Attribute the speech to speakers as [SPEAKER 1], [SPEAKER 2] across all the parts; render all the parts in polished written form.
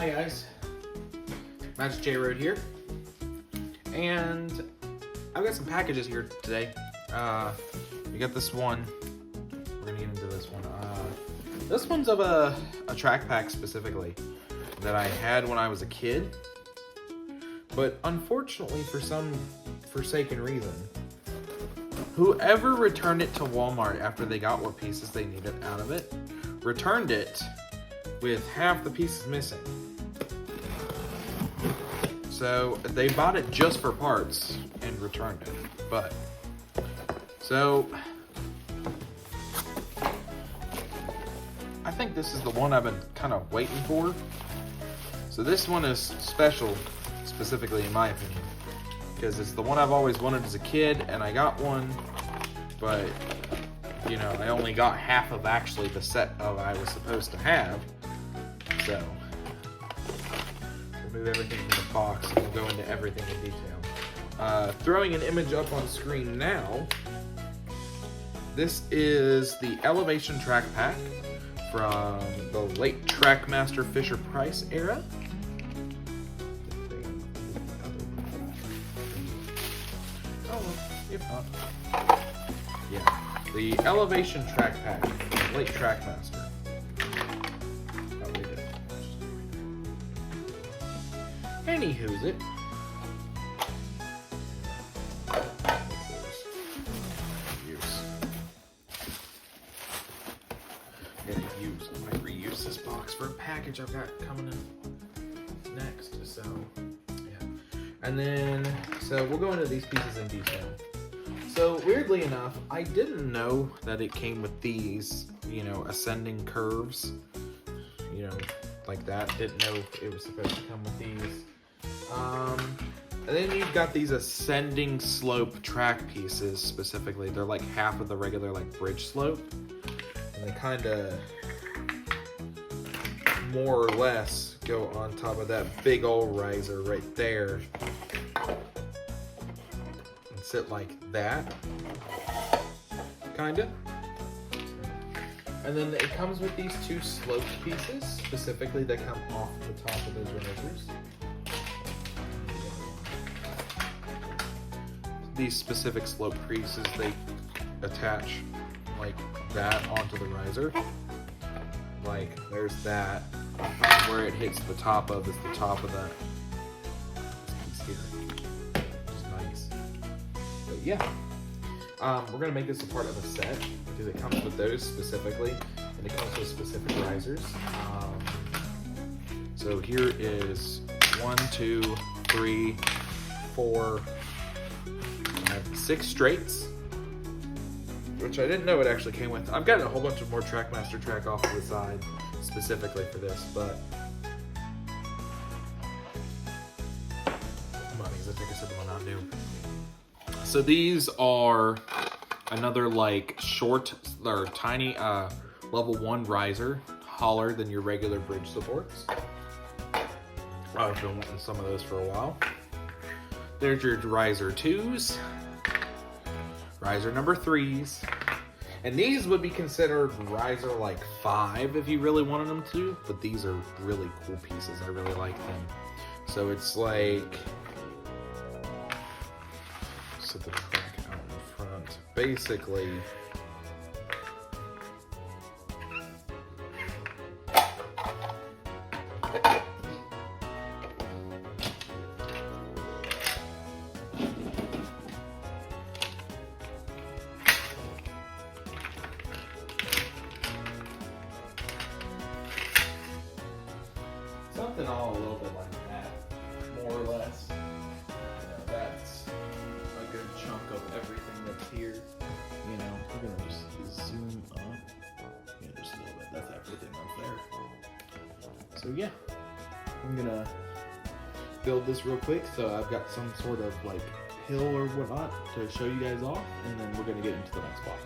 [SPEAKER 1] Hi guys, MagicJayroad here, and I've got some packages here today. We got this one. We're gonna get into this one. This one's of a track pack specifically that I had when I was a kid, but unfortunately for some forsaken reason, whoever returned it to Walmart after they got what pieces they needed out of it, returned it with half the pieces missing. So they bought it just for parts and returned it. But so I think this is the one I've been kind of waiting for. So this one is special, specifically in my opinion, because it's the one I've always wanted as a kid, and I got one, but you know, I only got half of actually the set of I was supposed to have. So remove everything from the box and we'll go into everything in detail. Throwing an image up on screen now. This is the Elevation Track Pack from the late Trackmaster Fisher-Price era. If not. Yeah, the Elevation Track Pack from late Trackmaster. Anywho's it. I might reuse this box for a package I've got coming in next. So yeah, and then so we'll go into these pieces in detail. So weirdly enough, I didn't know that it came with these, you know, ascending curves, you know, like that. Didn't know it was supposed to come with these. And then you've got these ascending slope track pieces specifically. They're like half of the regular like bridge slope, and they kind of more or less go on top of that big old riser right there and sit like that, kind of. And then it comes with these two sloped pieces specifically that come off the top of those risers. These specific slope pieces, they attach like that onto the riser. Like there's that, where it hits the top of is the top of that piece here, which is nice. But yeah, we're gonna make this a part of a set because it comes with those specifically, and it comes with specific risers. So here is 1, 2, 3, 4, 6 straights, which I didn't know it actually came with. I've got a whole bunch of more Trackmaster track off to the side specifically for this, but come on, because I take a sip of my Mountain Dew. So these are another like short or tiny level 1 riser, taller than your regular bridge supports. I've been wanting some of those for a while. There's your riser 2s. Riser number 3s. And these would be considered riser like 5 if you really wanted them to, but these are really cool pieces. I really like them. So it's like, set the track out in front. Basically, something all a little bit like that, more or less. You know, that's a good chunk of everything that's here. You know, we're gonna just zoom up. Yeah, just a little bit. That's everything up there. So yeah, I'm gonna build this real quick. So I've got some sort of like hill or whatnot to show you guys off, and then we're gonna get into the next box.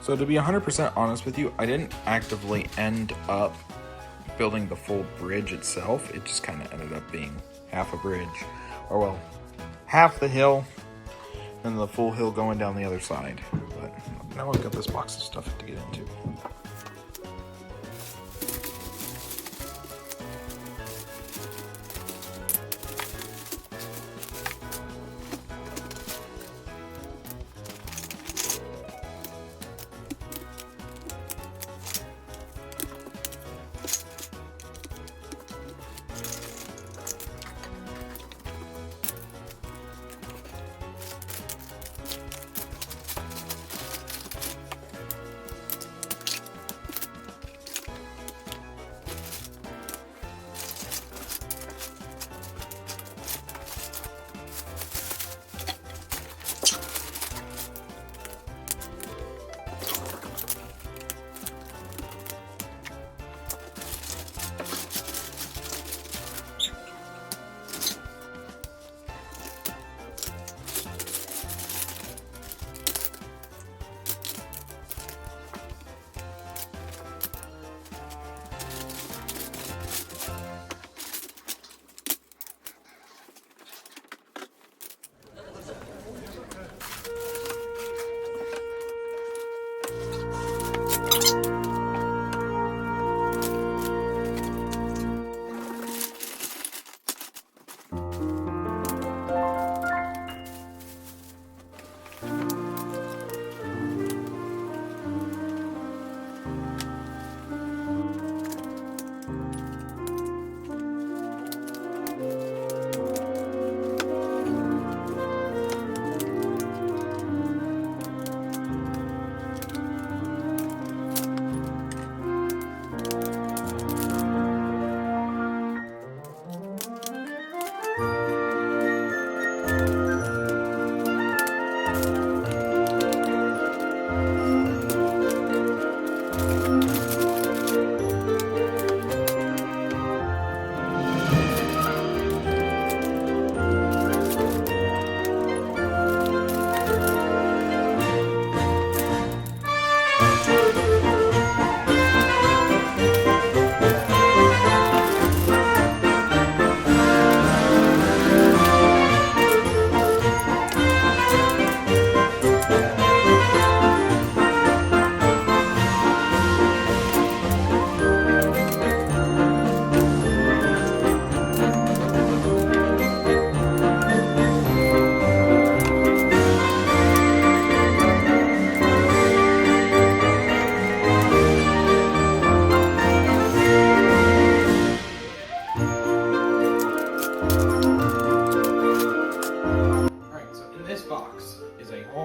[SPEAKER 2] So to be 100% honest with you, I didn't actively end up building the full bridge itself. It just kind of ended up being half a bridge, or well, half the hill and the full hill going down the other side. But now I've got this box of stuff to get into.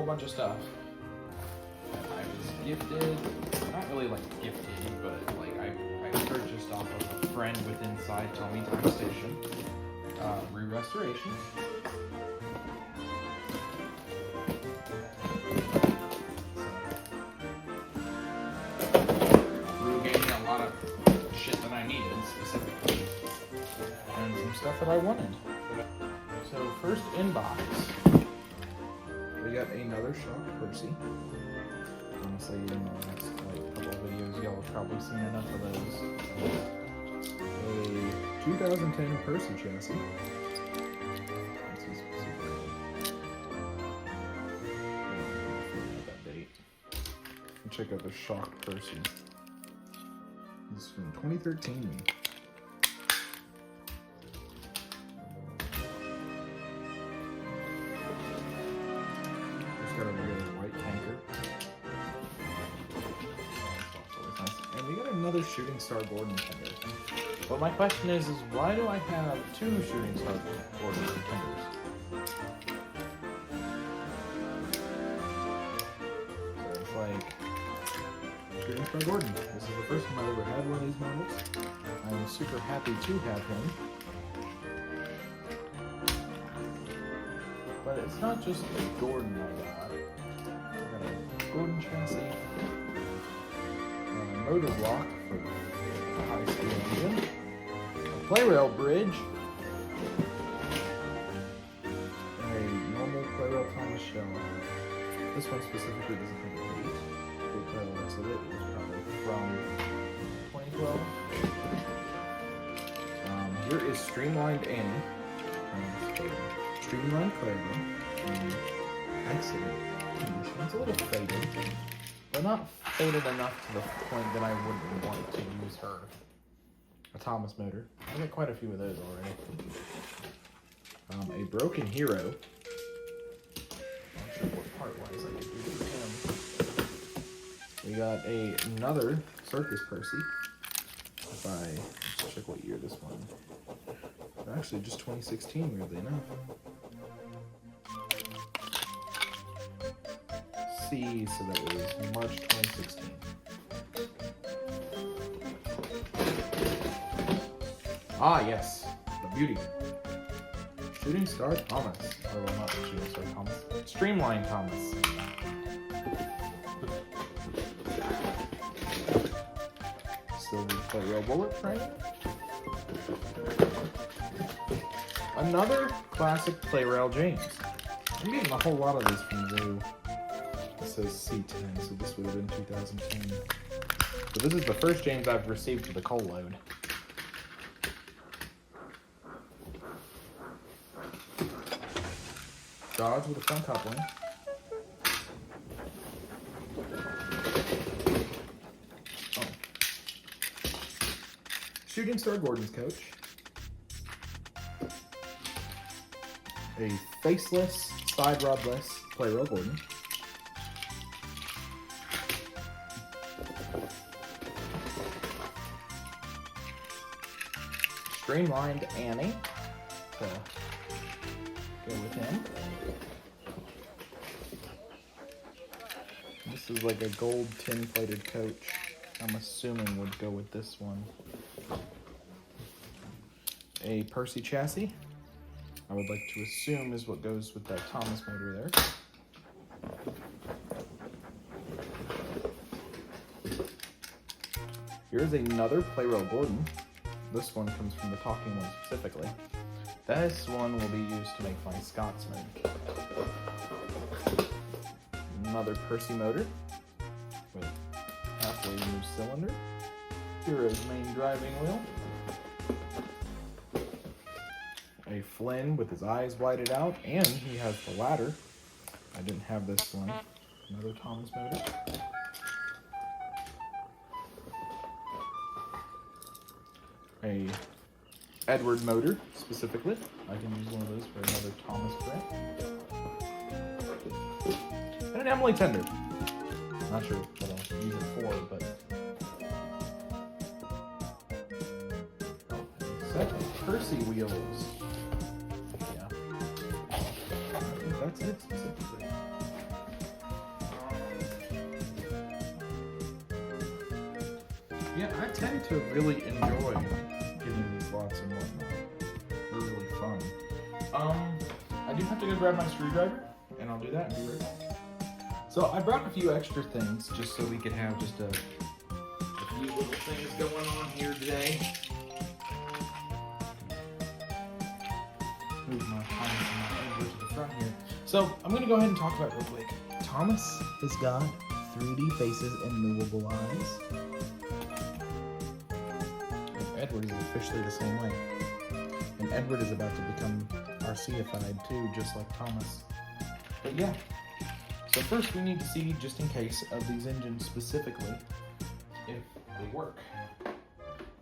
[SPEAKER 1] bunch of stuff that I was gifted. Not really like gifted, but like I purchased off of a friend with inside Tommy Time Station. Re-restoration. Rue gave me a lot of shit that I needed specifically. And some stuff that I wanted. So first inbox. We got another Shock Percy. Honestly, in the next couple of videos, y'all have probably seen enough of those. A 2010 Percy chassis. That date. Check out the Shock Percy. This is from 2013. Got a real white tanker. Nice. And we got another Shooting Star Gordon tender. But my question is why do I have two Shooting Star Gordon tenders? So it's like Shooting Star Gordon. This is the first time I've ever had one of these models. I'm super happy to have him. But it's not just a Gordon I got. I got a Gordon chassis, a motor block for a high-speed engine, a play-rail bridge, and a normal play-rail Thomas shell. This one specifically doesn't have a weight. photos of it. It was probably from 2012. Here is Streamlined Annie. Streamlined Clarabelle. Excellent condition. It's a little faded, but not faded enough to the point that I wouldn't want to use her. A Thomas motor. I got quite a few of those already. A Broken Hero. Not sure what part-wise I could do for him. We got another Circus Percy. Let's check what year this one. Actually, just 2016, weirdly enough. See, so that was March 2016. Ah, yes, the beauty. Shooting Star Thomas. Or, well, not Shooting Star Thomas. Streamline Thomas. Silver Play-Rail Bullet Train. Another classic Play-Rail James. I'm getting a whole lot of these from Zoo. It says C10, so this would have been 2010. So this is the first James I've received with a coal load. Dodge with a front coupling. Oh. Shooting Star Gordon's coach. A faceless, side rodless Play-Rail Gordon. Streamlined Annie to go with him. This is like a gold tin-plated coach. I'm assuming would go with this one. A Percy chassis. I would like to assume is what goes with that Thomas motor there. Here's another Play-Rail Gordon. This one comes from the talking one specifically. This one will be used to make my Scotsman. Another Percy motor with halfway removed cylinder. Hero's main driving wheel. A Flynn with his eyes whited out, and he has the ladder. I didn't have this one. Another Thomas motor. A Edward motor, specifically. I can use one of those for another Thomas print. And an Emily tender. Not sure what I'll use it for, but... A set of Percy wheels. That's it specifically. Yeah, I tend to really enjoy getting these lots and whatnot. They're really fun. I do have to go grab my screwdriver, and I'll do that and be right back. So I brought a few extra things just so we could have just a few little things going on here today. Move my Thomas over to the front here. So I'm going to go ahead and talk about it real quick. Thomas has got 3D faces and movable eyes. And Edward is officially the same way. And Edward is about to become RC-ified too, just like Thomas. But yeah. So first we need to see, just in case, of these engines specifically, if they work.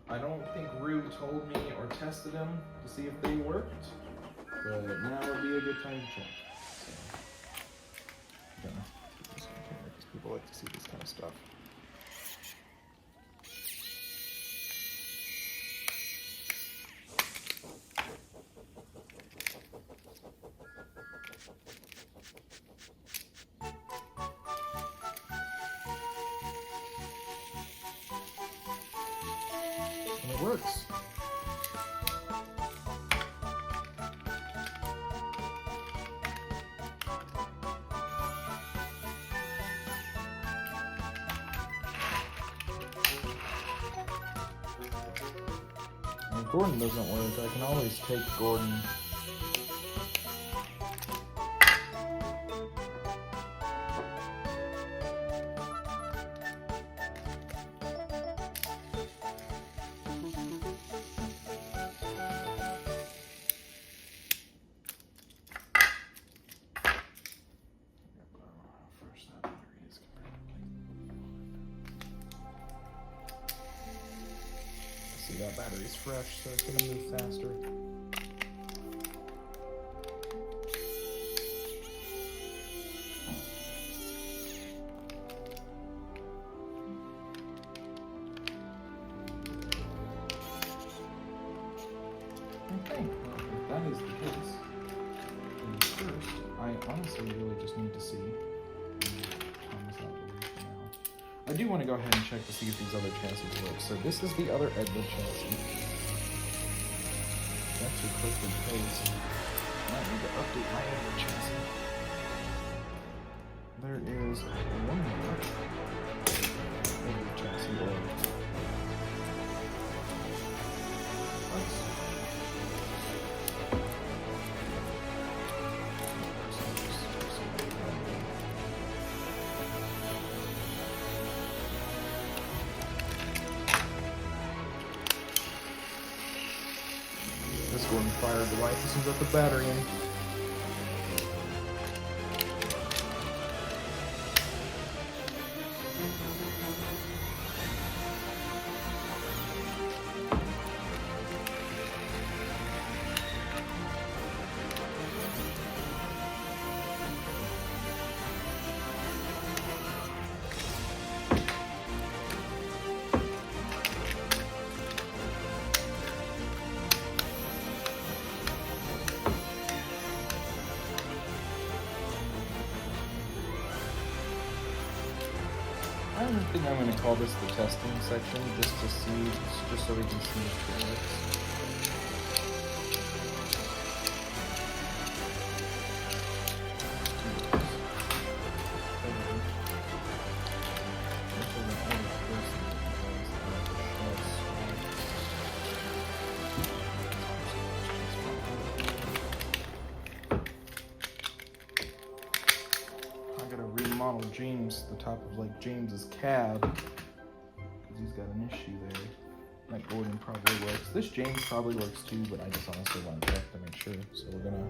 [SPEAKER 1] I don't think Rue told me or tested them to see if they worked. But now would be a good time to check. So, I'm gonna keep this on camera because people like to see this kind of stuff. And it works. If Gordon doesn't work, I can always take Gordon. that battery's fresh, so it's gonna move faster. Okay, well, if that is the case, then first, I honestly really just need to see Thomas out the way for now. I do want to go ahead and check to see if these other chassis work. So this is the other Edward chassis. It's actually quickly placed. I might need to update my Edward chassis. There is one more Edward chassis order. This one fired the light. This one's got the battery in. I don't think I'm going to call this the testing section, just to see, just so we can see if it works. Remodel James, the top of like James's cab, because he's got an issue there. That Gordon probably works. This James probably works too, but I just honestly want to check to make sure. So we're gonna.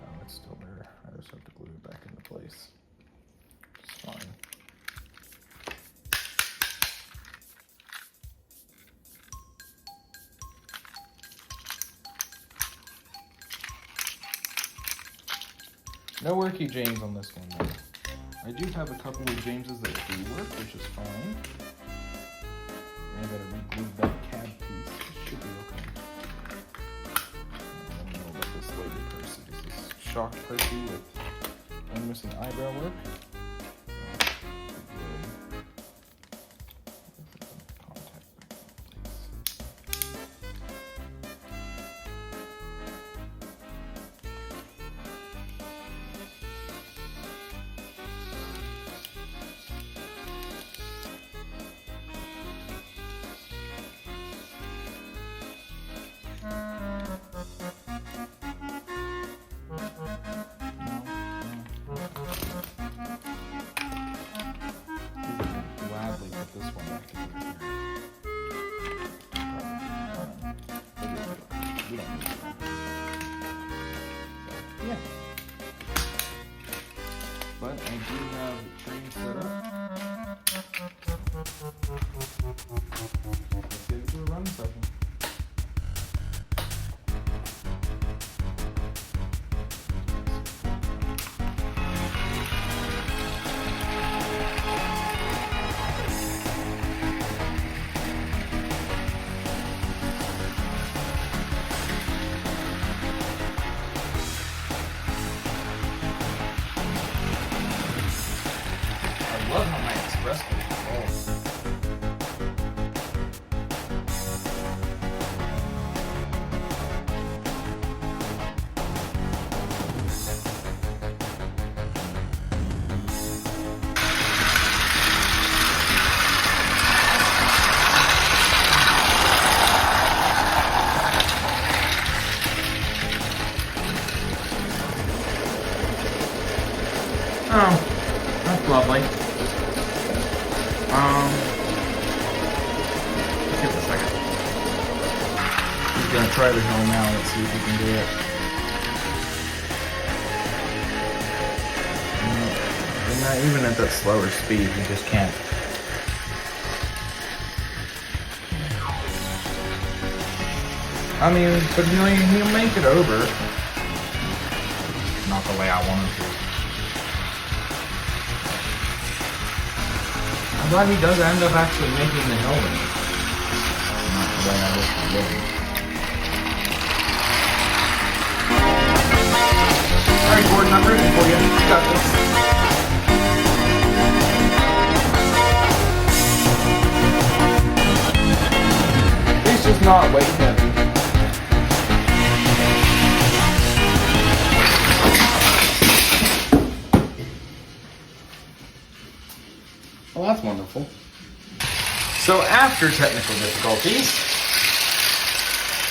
[SPEAKER 1] Oh, it's still there. I just have to glue it back into place. It's fine. No worky James on this one though. I do have a couple of Jameses that do work, which is fine. And I gotta re-glue that cab piece. It should be okay. I don't know about this lady Percy. Is this shocked Percy with one missing eyebrow work? But I do have the train set up. Let's get it to a run session. I love how my express code rolls. Oh, that's lovely. Let's give it a second. He's gonna try the hill now. Let's see if he can do it. Didn't
[SPEAKER 2] Even at that slower speed, you just can't. I mean, but he'll make it over. Not the way I wanted to. I'm glad he does end up actually making the hill. Not the way I wish he would. Alright, Gordon, I'm rooting for you. You got this. He's just not weight heavy. Well, that's wonderful. So after technical difficulties,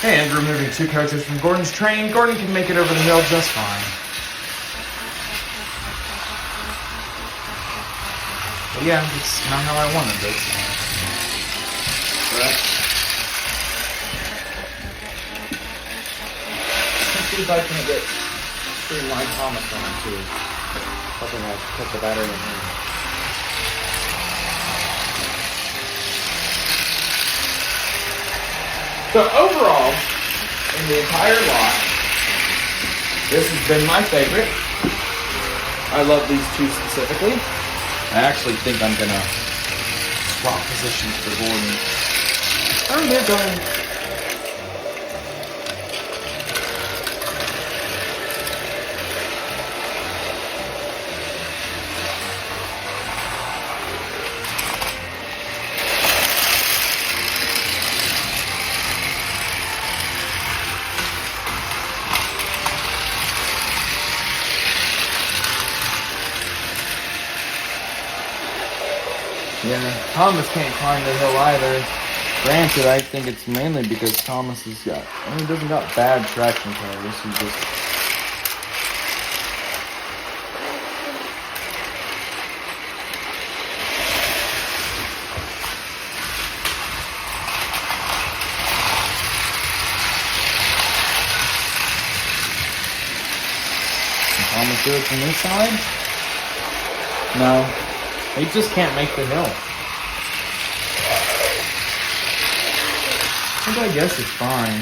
[SPEAKER 2] and removing 2 characters from Gordon's train, Gordon can make it over the hill just fine. But yeah, it's not how I wanted it. But let's see if I can get Streamline Thomas on too. Hoping I'll put the battery in here. So overall, in the entire lot, this has been my favorite. I love these 2 specifically. I actually think I'm gonna swap positions for Gordon. Oh, they're going. Yeah, Thomas can't climb the hill either. Granted, I think it's mainly because Thomas has got, he doesn't got bad traction tires. He just Can Thomas do it from this side? No. He just can't make the hill. Which I guess is fine.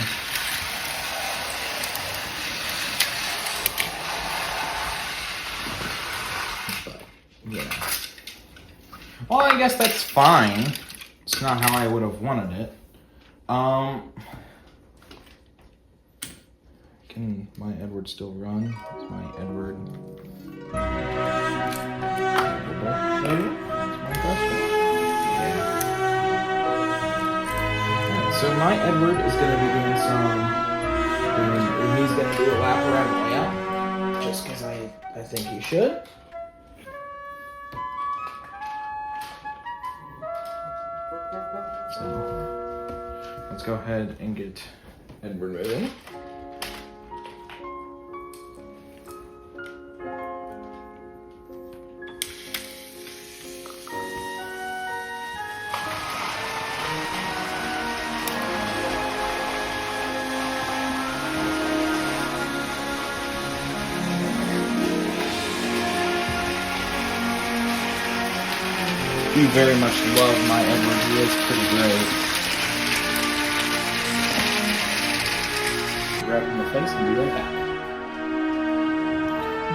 [SPEAKER 2] But, yeah. Well, I guess that's fine. It's not how I would have wanted it. Can my Edward still run? Is my Edward... That's my question. Yeah. Right, so my Edward is going to be doing he's going to do a lap around the way out, just because I think he should. So, let's go ahead and get Edward moving. You very much love my Edward. He is pretty great. Wrap in the face and be right back.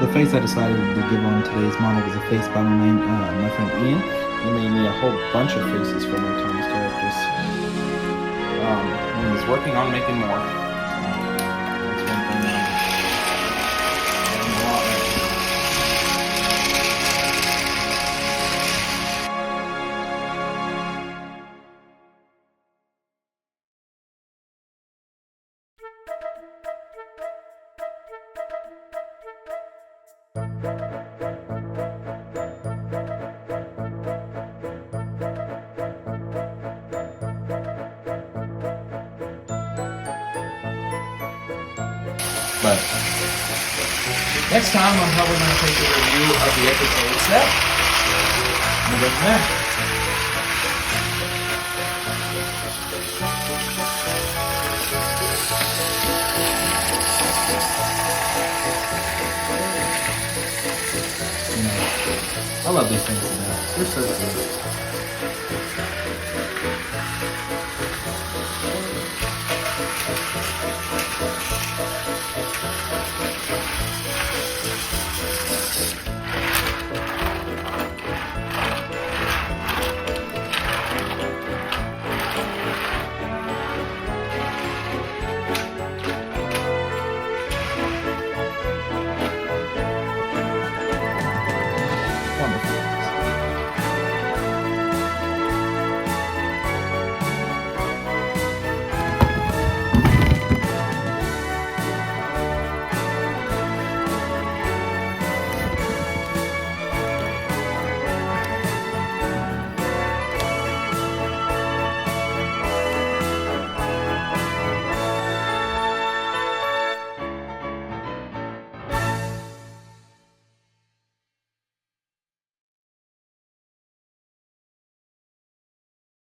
[SPEAKER 2] The face I decided to give on today's model was a face by my friend Ian. He made me a whole bunch of faces for my Thomas characters. And he's working on making more. That's one thing that I'm a lot right now. But next time on how we're going to take a review of the episode set, and go from there.
[SPEAKER 1] I love these things to death. They're so cute.